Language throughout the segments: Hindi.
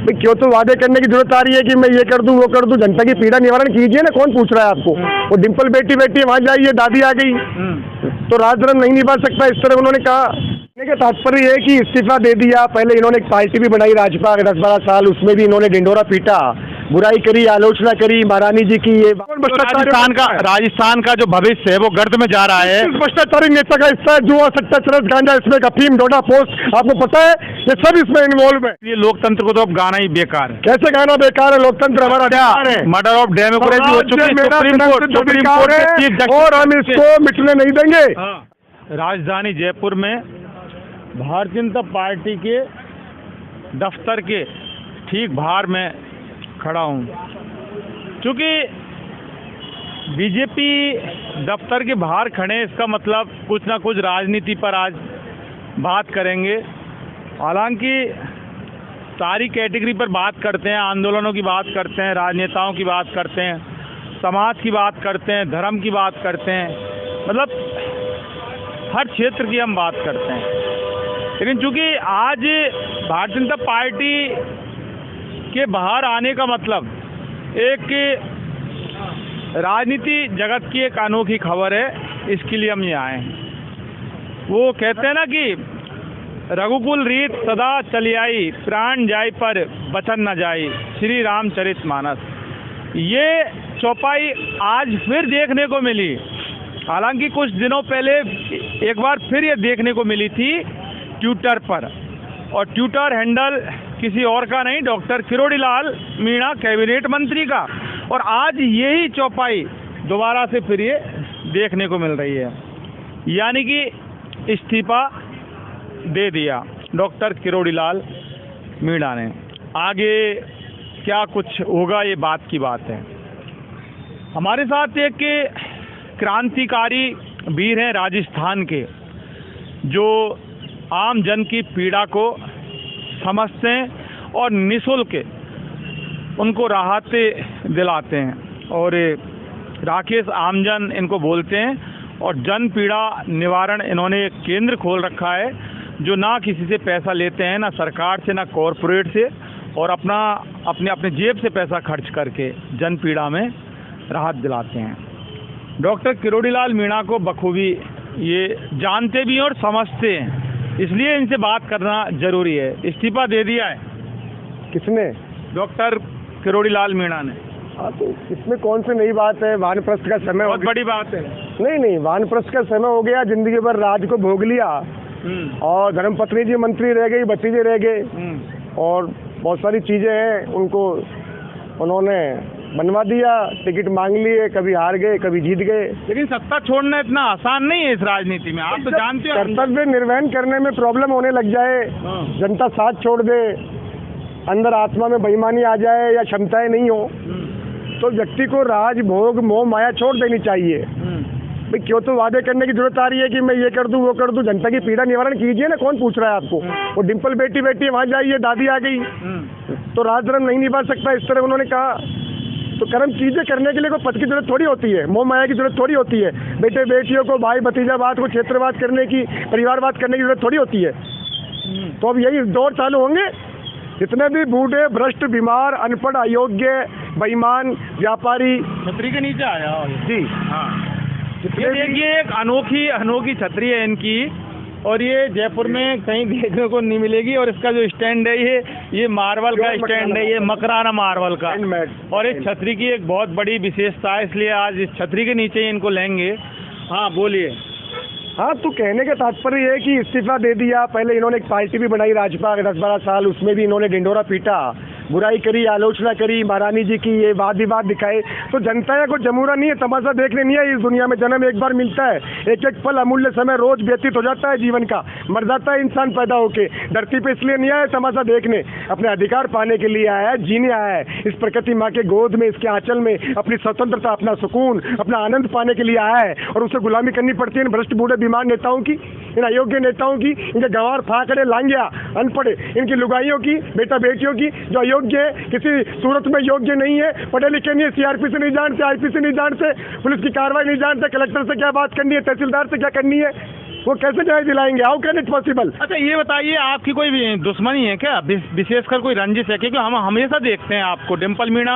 भाई क्यों तो वादे करने की जरूरत आ रही है कि मैं ये कर दूं वो कर दूं। जनता की पीड़ा निवारण कीजिए ना, कौन पूछ रहा है आपको। वो डिम्पल बेटी बेटी वहां जाइए, दादी आ गई तो राजधर्म नहीं निभा सकता, इस तरह उन्होंने कहा। कहने का तात्पर्य है कि इस्तीफा दे दिया। पहले इन्होंने एक पार्टी भी बनाई राजपा 10-12 साल, उसमें भी इन्होंने ढिंडोरा पीटा, बुराई करी, आलोचना करी महारानी जी की। ये राजस्थान का जो भविष्य है वो गर्द में जा रहा है। भ्रष्टाचारी नेता का हिस्सा है, जुआ, सट्टा, चरस, गांजा, इसमें अफीम, डोडा पोस्ट, आपको पता है ये सब इसमें इन्वॉल्व है। ये लोकतंत्र को तो अब गाना ही बेकार है। कैसे गाना बेकार है? लोकतंत्र हमारा अधिकार है, मर्डर ऑफ डेमोक्रेसी हो चुकी है और हम इसको मिटने नहीं देंगे। राजधानी जयपुर में भारतीय जनता पार्टी के दफ्तर के ठीक बाहर में खड़ा हूँ। क्योंकि बीजेपी दफ्तर के बाहर खड़े, इसका मतलब कुछ ना कुछ राजनीति पर आज बात करेंगे। हालांकि सारी कैटेगरी पर बात करते हैं, आंदोलनों की बात करते हैं, राजनेताओं की बात करते हैं, समाज की बात करते हैं, धर्म की बात करते हैं, मतलब हर क्षेत्र की हम बात करते हैं। लेकिन चूंकि आज भारतीय जनता पार्टी के बाहर आने का मतलब एक राजनीति जगत की एक अनोखी खबर है, इसके लिए हम यहाँ आए हैं। वो कहते हैं ना कि रघुकुल रीत सदा चली आई, प्राण जाय पर वचन न जाई, श्री रामचरितमानस। ये चौपाई आज फिर देखने को मिली। हालांकि कुछ दिनों पहले एक बार फिर ये देखने को मिली थी ट्विटर पर, और ट्विटर हैंडल किसी और का नहीं, डॉक्टर किरोड़ीलाल मीणा कैबिनेट मंत्री का। और आज यही चौपाई दोबारा से फिर ये देखने को मिल रही है, यानी कि इस्तीफा दे दिया डॉक्टर किरोड़ीलाल मीणा ने। आगे क्या कुछ होगा ये बात की बात है। हमारे साथ एक क्रांतिकारी वीर हैं राजस्थान के, जो आम जन की पीड़ा को समझते हैं और निःशुल्क उनको राहत दिलाते हैं। और राकेश आमजन इनको बोलते हैं। और जन पीड़ा निवारण इन्होंने एक केंद्र खोल रखा है, जो ना किसी से पैसा लेते हैं, ना सरकार से, ना कॉरपोरेट से, और अपने जेब से पैसा खर्च करके जन पीड़ा में राहत दिलाते हैं। डॉक्टर किरोड़ीलाल मीणा को बखूबी ये जानते भी हैं और समझते हैं, इसलिए इनसे बात करना जरूरी है। इस्तीफा दे दिया है। किसने? डॉक्टर किरोड़ीलाल मीणा ने। हाँ, तो इसमें कौन सी नई बात है? वानप्रस्थ का समय, बहुत बड़ी बात है। नहीं, वानप्रस्थ का समय हो गया, जिंदगी भर राज को भोग लिया, और धर्मपत्नी जी मंत्री रह गई, भतीजे रह गए, और बहुत सारी चीजें हैं उनको उन्होंने बनवा दिया, टिकट मांग लिए, कभी हार गए, कभी जीत गए। लेकिन सत्ता छोड़ना इतना आसान नहीं है इस राजनीति में, आप तो जानते हो। कर्तव्य निर्वहन करने में प्रॉब्लम होने लग जाए, जनता साथ छोड़ दे, अंदर आत्मा में बेईमानी आ जाए या क्षमताएं नहीं हो, तो व्यक्ति को राज भोग मोह माया छोड़ देनी चाहिए। भाई क्यों तो वादे करने की जरूरत आ रही है कि मैं ये कर दूं वो कर दूं। जनता की पीड़ा निवारण कीजिए ना, कौन पूछ रहा है आपको। वो डिम्पल बेटी बेटी वहां जाइए, दादी आ गई तो राजधर्म नहीं निभा सकता, इस तरह उन्होंने कहा। तो कर्म चीजें करने के लिए कोई पद की जरूरत थोड़ी होती है, मोह माया की जरूरत थोड़ी होती है। बेटे बेटियों को भाई भतीजावाद को क्षेत्रवाद करने की, परिवारवाद करने की जरूरत थोड़ी होती है। तो अब यही दौर चालू होंगे, जितने भी बूढ़े, भ्रष्ट, बीमार, अनपढ़, अयोग्य, बेईमान, व्यापारी। छतरी के नीचे आया जी, हाँ। ये देखिए एक अनोखी छतरी है इनकी, और ये जयपुर में कहीं देखने को नहीं मिलेगी। और इसका जो स्टैंड है ये मार्बल का स्टैंड है, ये मकराना मार्बल का। और इस छतरी की एक बहुत बड़ी विशेषता है, इसलिए आज इस छतरी के नीचे इनको लेंगे। हाँ बोलिए। हाँ, तो कहने का तात्पर्य है कि इस्तीफा दे दिया। पहले इन्होंने एक पार्टी भी बनाई राजपा 10-12 साल, उसमें भी इन्होंने ढिंडोरा पीटा, बुराई करी, आलोचना करी महारानी जी की, ये वाद विवाद दिखाए। तो जनता को जमूरा नहीं है, तमाशा देखने नहीं है। इस दुनिया में जन्म एक बार मिलता है, एक एक पल अमूल्य समय रोज व्यतीत हो जाता है जीवन का, मर जाता है इंसान पैदा होके। धरती पे इसलिए नहीं आया तमाशा देखने, अपने अधिकार पाने के लिए आया है, जीने आया है। इस प्रकृति माँ के गोद में, इसके आंचल में अपनी स्वतंत्रता, अपना सुकून, अपना आनंद पाने के लिए आया है। और उसे गुलामी करनी पड़ती है इन भ्रष्ट बूढ़े बीमार नेताओं की, इन अयोग्य नेताओं की, इनके गंवार फाकड़े लांगिया अनपढ़, इनकी लुगाइयों की, बेटा बेटियों की, जो अयोग्य है, किसी सूरत में योग्य नहीं है, पढ़े लिखे नहीं है, सीआरपी से नहीं जानते, आईपी से नहीं जानते, पुलिस की कार्रवाई नहीं जानते, कलेक्टर से क्या बात करनी है, तहसीलदार से क्या करनी है। वो कैसे न्याय दिलाएंगे? How can it possible? अच्छा ये बताइए, आपकी कोई भी दुश्मनी है क्या, विशेषकर कोई रंजिश है? क्योंकि हम हमेशा देखते हैं आपको, डिम्पल मीणा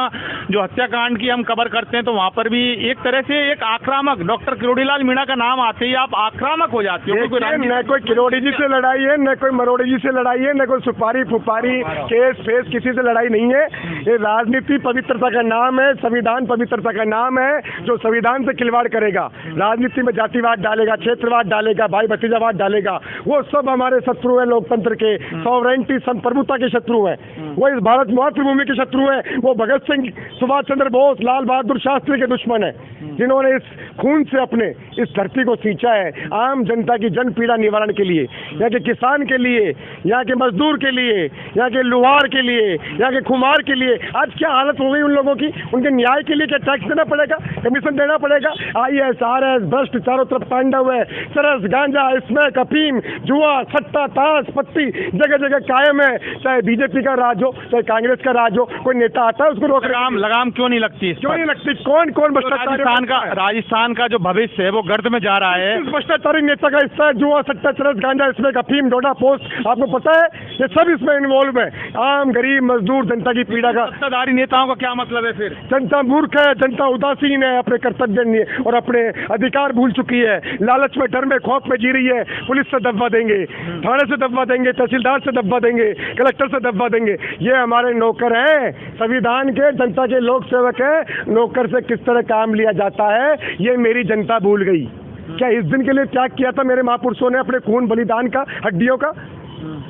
जो हत्याकांड की हम कवर करते हैं, तो वहाँ पर भी एक तरह से एक आक्रामक, डॉक्टर किरोड़ीलाल मीणा का नाम आते ही आप आक्रामक हो जाते हो। न कोई किरोड़ी जी से लड़ाई है, न कोई मरोड़ी जी से लड़ाई है, न कोई सुपारी फुपारी केस फेस किसी से लड़ाई नहीं है। ये राजनीति पवित्रता का नाम है, संविधान पवित्रता का नाम है। जो संविधान से खिलवाड़ करेगा, राजनीति में जातिवाद डालेगा, क्षेत्रवाद डालेगा, भाई भतीजावाद डालेगा, वो सब हमारे शत्रु है लोकतंत्र के, सॉवरेंटी संप्रभुता के शत्रु है। वो इस भारत मातृभूमि के शत्रु है। वो भगत सिंह, सुभाष चंद्र बोस, लाल बहादुर शास्त्री के दुश्मन है, जिन्होंने इस खून से अपने इस धरती को सींचा है आम जनता की जन पीड़ा निवारण के लिए, यहाँ के किसान के लिए, यहाँ के मजदूर के लिए, यहाँ के लुहार के लिए, यहाँ के खुमार के लिए। आज क्या हालत हो गई उन लोगों की? उनके न्याय के लिए क्या टैक्स देना पड़ेगा, कमीशन देना पड़ेगा? ISRS भ्रष्ट चारों तरफ तांडव है। चरस, गांजा, स्मैक, अफीम, जुआ, सट्टा, ताश, पत्ती जगह जगह कायम है। चाहे बीजेपी का राज हो, चाहे कांग्रेस का राज हो, कोई नेता आता है उसको रोक लगाम क्यों नहीं लगती? क्यों नहीं लगती? कौन कौन भ्रष्टाचारी? राजस्थान का जो भविष्य है वो गर्द में जा रहा है। भ्रष्टाचारी नेता का हिस्सा है जुआ, सट्टा, चरस, गांजा, इसमें अफीम, डोडा पोस्ट, आपको पता है ये सब इसमें इन्वॉल्व है। आम गरीब मजदूर जनता की पीड़ा का सत्ताधारी नेताओं का क्या मतलब है फिर? जनता मूर्ख है, जनता उदासीन है, अपने कर्तव्य और अपने अधिकार भूल चुकी है, लालच में, डर में, खौफ में जी रही है। पुलिस से दबा देंगे, थाने से दबा देंगे, तहसीलदार से दबा देंगे, कलेक्टर से दबा देंगे। ये हमारे नौकर हैं, संविधान के, जनता के लोक सेवक है। नौकर से किस तरह काम लिया जाता है ये मेरी जनता भूल गई। क्या इस दिन के लिए त्याग किया था मेरे महापुरुषों ने अपने खून बलिदान का, हड्डियों का?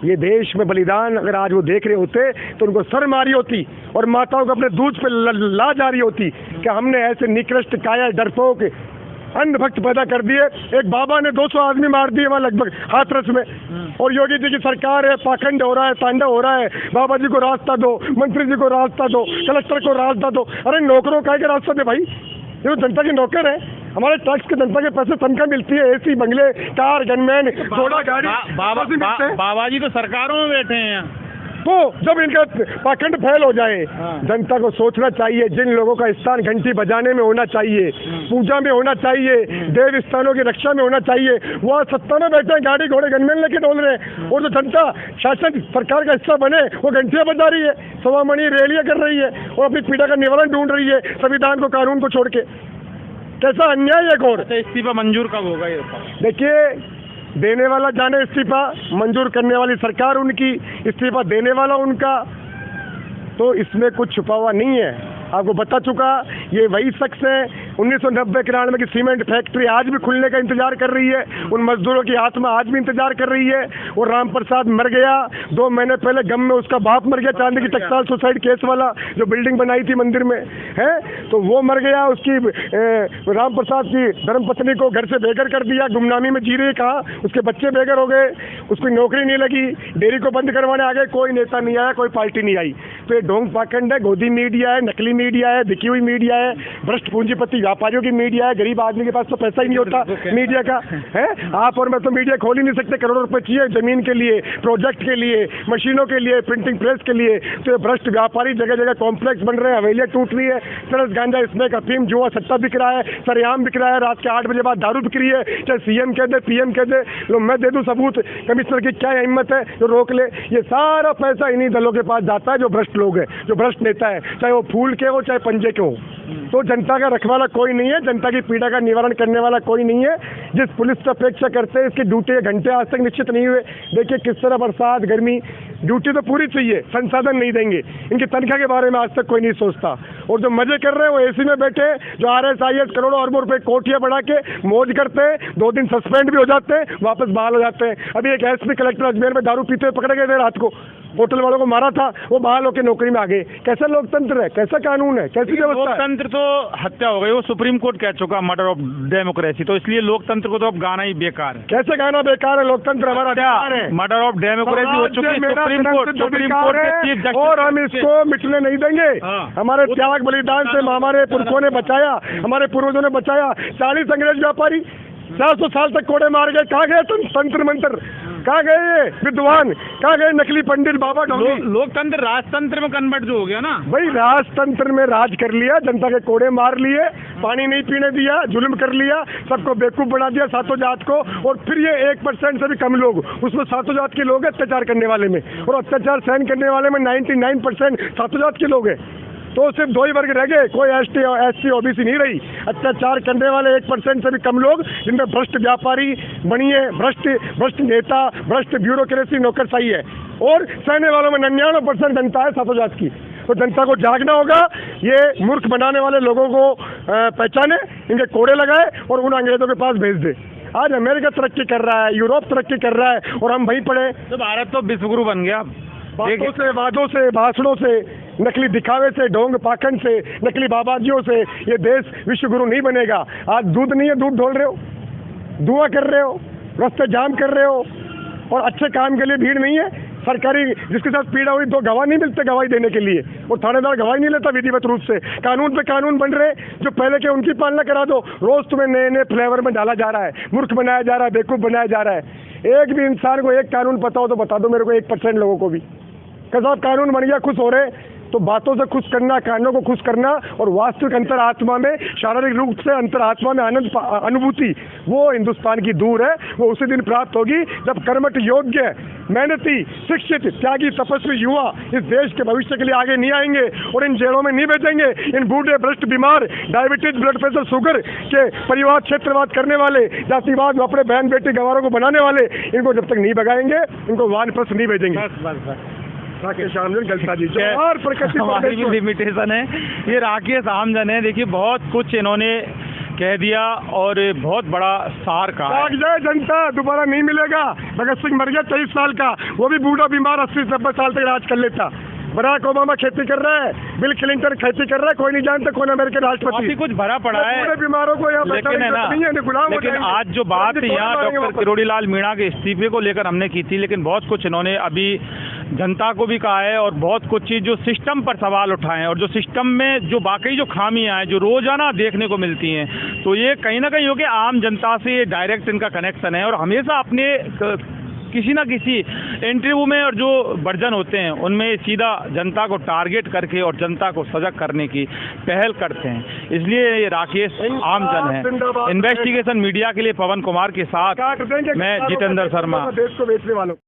ये देश में बलिदान अगर आज वो देख रहे होते तो उनको सर मारी होती और माताओं को अपने दूध पे ला जा रही होती कि हमने ऐसे निकृष्ट काया डरपोक अंधभक्त पैदा कर दिए। एक बाबा ने 200 आदमी मार दिए वहाँ लगभग हाथरस में, और योगी जी की सरकार है, पाखंड हो रहा है, तांडव हो रहा है। बाबा जी को रास्ता दो, मंत्री जी को रास्ता दो, कलेक्टर को रास्ता दो। अरे नौकरों का रास्ता दे भाई, ये जनता के नौकर है। हमारे टैक्स के जनता के पैसे तनख्वाह मिलती है, एसी बंगले, कार, गनमैन, घोड़ा गाड़ी। बाबा जी तो सरकारों में बैठे हैं। तो जब इनका पाखंड फैल हो जाए, जनता को सोचना चाहिए जिन लोगों का स्थान घंटी बजाने में होना चाहिए, पूजा में होना चाहिए, देव स्थानों की रक्षा में होना चाहिए, वो सत्ता में बैठे हैं, गाड़ी घोड़े गनमैन लेके डोल रहे हैं। और जो जनता शासन सरकार का हिस्सा बने वो घंटियां बजा रही है, सवामणि रैलियां कर रही है और अपनी पीड़ा का निवारण ढूंढ रही है संविधान को, कानून को छोड़ के। कैसा अन्याय है घोर। इस्तीफा मंजूर कब होगा ये? देखिए, देने वाला जाने इस्तीफा, मंजूर करने वाली सरकार उनकी, इस्तीफा देने वाला उनका, तो इसमें कुछ छुपा हुआ नहीं है। आपको बता चुका, ये वही शख्स है 1990-91 की सीमेंट फैक्ट्री आज भी खुलने का इंतजार कर रही है, उन मजदूरों की आत्मा आज भी इंतजार कर रही है। और राम प्रसाद मर गया 2 महीने पहले, गम में उसका बाप मर गया, चांदी की टकसाल सुसाइड केस वाला जो बिल्डिंग बनाई थी मंदिर में, है तो वो मर गया। उसकी राम प्रसाद की धर्मपत्नी को घर से बेघर कर दिया, गुमनामी में जी रही, कहा उसके बच्चे बेघर हो गए, उसकी नौकरी नहीं लगी, डेयरी को बंद करवाने आ गए, कोई नेता नहीं आया, कोई पार्टी नहीं आई। तो ये ढोंग पाखंड है, गोदी मीडिया है, नकली मीडिया है, बिकी हुई मीडिया है, भ्रष्ट पूंजीपति व्यापारियों की मीडिया है। गरीब आदमी के पास तो पैसा ही नहीं होता मीडिया का, है। आप और मैं तो मीडिया खोल ही नहीं सकते, करोड़ों रुपए चाहिए जमीन के लिए, प्रोजेक्ट के लिए, मशीनों के लिए, प्रिंटिंग प्रेस के लिए। तो ये भ्रष्ट व्यापारी जगह जगह कॉम्प्लेक्स बन रहे हैं, हवेलियां टूट रही है, चरस, गांजा, इसमें अफीम, जुआ, सट्टा बिक रहा है, सरेआम बिक रहा है, रात के 8 बजे बाद दारू बिक रही है। चाहे सीएम कह दे, पीएम कह दे, लो मैं दे दूं सबूत, कमिश्नर की क्या हिम्मत है जो रोक ले। ये सारा पैसा इन्हीं दलों के पास जाता है जो भ्रष्ट लोग हैं, जो भ्रष्ट नेता है, चाहे वो फूल के हो चाहे पंजे के हो। तो जनता का रखवाला कोई नहीं है, जनता की पीड़ा का निवारण करने वाला कोई नहीं है। जिस पुलिस से अपेक्षा करते हैं इसकी ड्यूटी के घंटे आज तक निश्चित नहीं हुए। देखिए किस तरह बरसात, गर्मी, ड्यूटी तो पूरी चाहिए, संसाधन नहीं देंगे। इनकी तनख्वाह के बारे में आज तक कोई नहीं सोचता। और जो मजे कर रहे हैं वो एसी में बैठे, जो RSIS करोड़ों अरबों रुपए कोटियां बढ़ा के मौज करते हैं, 2 दिन सस्पेंड भी हो जाते हैं, वापस बहाल हो जाते हैं। अभी एक SP कलेक्टर अजमेर में दारू पीते हुए पकड़े गए थे, रात को होटल वालों को मारा था, वो बहाल होकर नौकरी में आ गए। कैसा लोकतंत्र है, कैसा कानून है, कैसी व्यवस्था? लोकतंत्र तो हत्या हो गई, वो सुप्रीम कोर्ट कह चुका मर्डर ऑफ डेमोक्रेसी, तो इसलिए लोकतंत्र को तो अब गाना ही बेकार है। कैसे गाना बेकार है? लोकतंत्र हमारा अधिकार है, मर्डर ऑफ डेमोक्रेसी हो चुकी है सुप्रीम कोर्ट के चीफ जस्टिस, और हम इसको मिटने नहीं देंगे। हमारे त्याग बलिदान से हमारे पुरखों ने बचाया, हमारे पूर्वजों ने बचाया। 40 अंग्रेज व्यापारी 400 साल तक कोड़े मार गए, कहाँ गए तंत्र मंत्र, कहाँ गए ये विद्वान, कहाँ गए नकली पंडित बाबा ढोंगी? लोकतंत्र राजतंत्र में कन्वर्ट जो हो गया ना, भाई राजतंत्र में राज कर लिया, जनता के कोड़े मार लिए, पानी नहीं पीने दिया, जुल्म कर लिया, सबको बेवकूफ़ बना दिया सातों जात को, और फिर ये 1% से भी कम लोग उसमें सातों जात के लोग हैं अत्याचार करने वाले में, और अत्याचार सहन करने वाले में 99% सातों जात के लोग हैं। तो सिर्फ 2 ही वर्ग रह गए, कोई ST OBC नहीं रही। अत्याचार करने वाले 1% से भी कम लोग, जिनमें भ्रष्ट व्यापारी बनिए, भ्रष्ट नेता, भ्रष्ट ब्यूरोक्रेसी, नौकरशाही है, और सहने वालों में 99% जनता है सातों जात की। तो जनता को जागना होगा, ये मूर्ख बनाने वाले लोगों को पहचाने, इनके कोड़े लगाए और उन अंग्रेजों के पास भेज दे। आज अमेरिका तरक्की कर रहा है, यूरोप तरक्की कर रहा है, और हम वहीं पड़े। तो भारत तो विश्वगुरु बन गया। बातों से, वादों से, भाषणों से, नकली दिखावे से, ढोंग पाखंड से, नकली बाबाजियों से ये देश विश्वगुरु नहीं बनेगा। आज दूध नहीं है, दूध ढोल रहे हो, धुआं कर रहे हो, रास्ते जाम कर रहे हो, और अच्छे काम के लिए भीड़ नहीं है। सरकारी जिसके साथ पीड़ा हुई 2 गवाह नहीं मिलते गवाही देने के लिए, और थानेदार गवाही नहीं लेता विधिवत रूप से। कानून पे कानून बन रहे, जो पहले के उनकी पालना करा दो। रोज तुम्हें नए नए फ्लेवर में डाला जा रहा है, मूर्ख बनाया जा रहा है, बेवकूफ़ बनाया जा रहा है। एक भी इंसान को एक कानून पता हो तो बता दो मेरे को, 1% लोगों को भी। साहब कानून बन गया, खुश हो रहे, तो बातों से खुश करना, कानों को खुश करना, और वास्तविक अंतरात्मा में, शारीरिक रूप से अंतरात्मा में आनंद अनुभूति, वो हिंदुस्तान की दूर है। वो उसी दिन प्राप्त होगी जब कर्मठ योग्य, मेहनती, शिक्षित, त्यागी, तपस्वी युवा इस देश के भविष्य के लिए आगे नहीं आएंगे, और इन जेलों में नहीं भेजेंगे इन बूढ़े, भ्रष्ट, बीमार, डायबिटीज, ब्लड प्रेशर, शुगर के परिवार क्षेत्रवाद करने वाले, जातिवाद, अपने बहन बेटी गंवारों को बनाने वाले, इनको जब तक नहीं भगाएंगे, इनको वानप्रस्थ नहीं भेजेंगे। राकेश आमजन गलता जी और प्रकृति हमारी भी लिमिटेशन है, ये राकेश आमजन है। देखिए बहुत कुछ इन्होंने कह दिया और बहुत बड़ा सार का जाग जाए जनता, दोबारा नहीं मिलेगा। भगत सिंह मर गया 23 साल का, वो भी बूढ़ा बीमार 80-90 साल तक राज कर लेता। बराक ओबामा खेती कर रहा है, बिल क्लिंटन खेती कर रहा है, कोई नहीं जानता कौन अमेरिकन राष्ट्रपति। कुछ भरा पड़ा है पूरे बीमारों को यहाँ लेकिन है ना, गुलाम। लेकिन आज जो बात यहाँ डॉक्टर किरोड़ीलाल मीणा के इस्तीफे को लेकर हमने की थी, लेकिन बहुत कुछ इन्होंने अभी जनता को भी कहा है, और बहुत कुछ चीज़ जो सिस्टम पर सवाल उठाए हैं, और जो सिस्टम में जो वाकई जो खामियां हैं जो रोजाना देखने को मिलती हैं, तो ये कहीं ना कहीं हो गया आम जनता से डायरेक्ट इनका कनेक्शन है। और हमेशा अपने किसी ना किसी इंटरव्यू में और जो वर्जन होते हैं उनमें सीधा जनता को टारगेट करके और जनता को सजग करने की पहल करते हैं। इसलिए ये राकेश आमजन है। इन्वेस्टिगेशन मीडिया के लिए पवन कुमार के साथ मैं जितेंद्र शर्मा। देश को बेचने वालों।